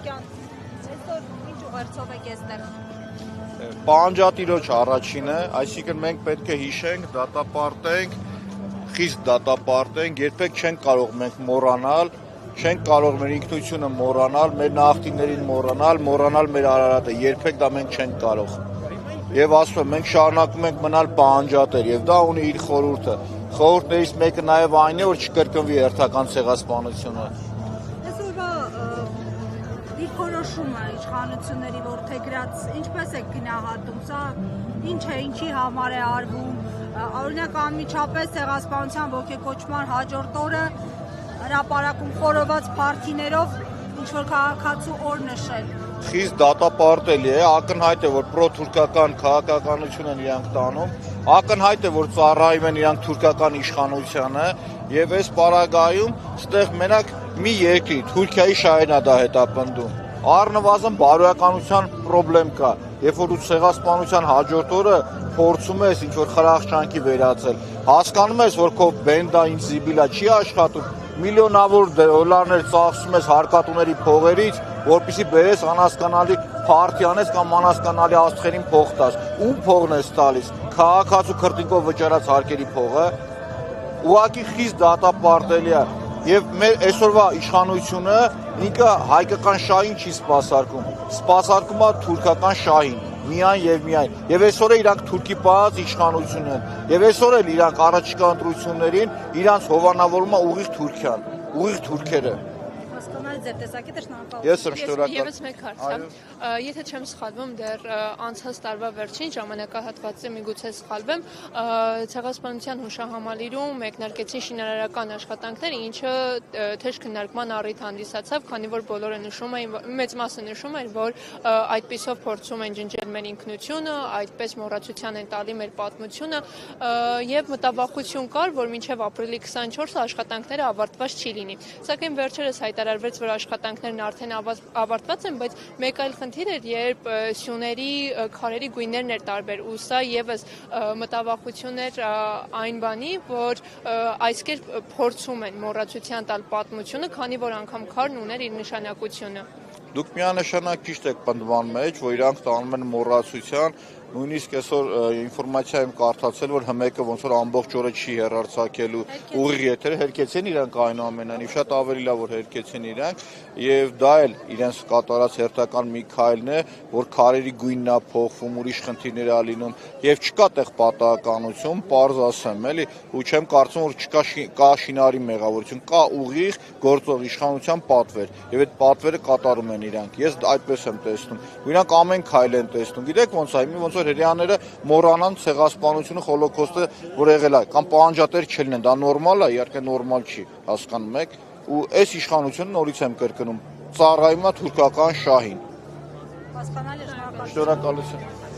Սահակյան, այսօր ինչ ուղերձով եք այստեղ։ Պահանջատիրոջ առաջինը, այսինքն մենք պետք է հիշենք, դատապարտենք, խիստ դատապարտենք, երբեք չենք կարող մենք մոռանալ, չենք կարող մեր ինքնությունը մոռանալ, մեր նախնիներին մոռանալ մեր արարածը, երբեք դա մենք չենք կարող։ Եվ ասում եմ, մենք շարունակում ենք մնալ պահանջատեր, եւ դա ունի իր խորհուրդը։ Խորհուրդներից մեկը նաեւ այն է, որ չկրկնվի հերթական ցեղասպանությունը։ Այսօրվա դիրքորոշումը իշխանությունների որդեգրած ինչպես է գնահատում, սա ինչ է, ինչի համար է արվում, օրինակ անմիջապես ցեղասպանության ոգեկոչման հաջորդ օրը հրապարակում խորոված փարթիներով ինչ-որ քաղաքացու օր նշել։ Խիստ դատապարտելի է, ակնհայտ է, որ պրոթուրքական քաղաքականություն են իրանք տանում, ակնհայտ է, որ ծառայում են իրանք թուրքական իշխանությանը, եւ այս պարագայում ստեղ մենակ մի երկրի, Թուրքիայի շահերն է դա հետապնդում։ Առնվազն բարոյականության խնդրեմ կա, երբ որ դու ցեղասպանության հաջորդ օրը փորձում ես ինչ-որ խրախճանքի վերածել, հասկանում ես, որ քո բենդային զիբիլա չի աշխատում, միլիոնավոր դոլարներ ծախսում ես հարկատուների փողերից, որպեսզի բերես անհասկանալի փարթի անես կամ անհասկանալի աստղերին փող տաս։ Ում փողն ես տալիս։ Քաղաքացու քրտինքով վճարած հարկերի փողը։ Ուղղակի խիստ դատապարտելի է։ Եվ մեր այսօրվա իշխանությունը ինքը հայկական շահին չի սպասարկում։ Սպասարկում է թուրքական շահին։ Միայն եւ միայն։ Եվ այսօր իրանք թուրքի պահած իշխանություն են։ Եվ այսօր էլ իրանք առաջիկա ընտրություններին իրանք հովանավորում է ուղիղ Թուրքիան, ուղիղ թուրքերը։ Ձեր տեսակետը շնորհակալ։ Ես եմ շնորհակալ։ Եվս մեկ հարց, եթե չեմ սխալվում, դեռ անցած տարվա վերջին ժամանակահատվածը միգուցե սխալվեմ, ցեղասպանության հուշահամալիրում մեկնարկեցին շինարարական աշխատանքներ, ինչը թեժ քննարկման առիթ հանդիսացավ, քանի որ բոլորը նշում էին, մեծ մասը նշում էր, որ այդպիսով փորձում են ջնջել մեր ինքնությունը, այդպես մոռացության են տալի մեր պատմությունը, եւ մտավախություն կար, որ մինչեւ ապրիլի 24-ը աշխատանքները ավարտված չի լինի։ Սակայն վերջերս հայտարարվեց, որ աշխատանքներն արդեն ավարտված են, բայց մեկ այլ խնդիր էր, երբ սյուների քարերի գույներն էր տարբեր, ու սա եւս մտավախություն էր այն բանի, որ այս կերպ փորձում են մոռացության տալ պատմությունը, քանի որ անգամ քարն ուներ իր նշանակությունը։ Դուք միանշանակ ճիշտ եք պնդման մեջ, որ իրանք տանում են մոռացության, նույնիսկ այսօր ինֆորմացիա եմ կարդացել, որ ՀՄԿ-ը ոնց որ ամբողջ օրը չի հեռարձակելու ուղիղ եթերը, հերկեցին իրանք այնուամենայնիվ, շատ ավելի լավ որ հերկեցին իրանք, եւ դա էլ իրենց կատարած հերթական մի քայլն է, որ քարերի գույնն է փոխվում, ուրիշ խնդիրներ է լինում, եւ չկա տեղ պատահականություն, պարզ ասեմ, էլի, ու չեմ կարծում, որ չկա շինարարի մեղավորություն, կա ուղիղ գործող իշխանության պատվեր, եւ այդ պատվերը կատարում են իրանք։ Ես այդպես եմ տեսնում։ Իրանք ամեն քայլ են տեսնում։ Գիտեք ոնց է, ոնց որ հрьяաները մոռանան ցեղասպանությունը, հոլոկոստը, որ եղել է, կամ պահանջատեր չլինեն, դա նորմալ է, իհարկե նորմալ չի, հասկանում եք, ու այս իշխանությունը նորից եմ կրկնում, ծառայում է թուրքական շահին։ Հասկանալի է, Շնորհակալություն։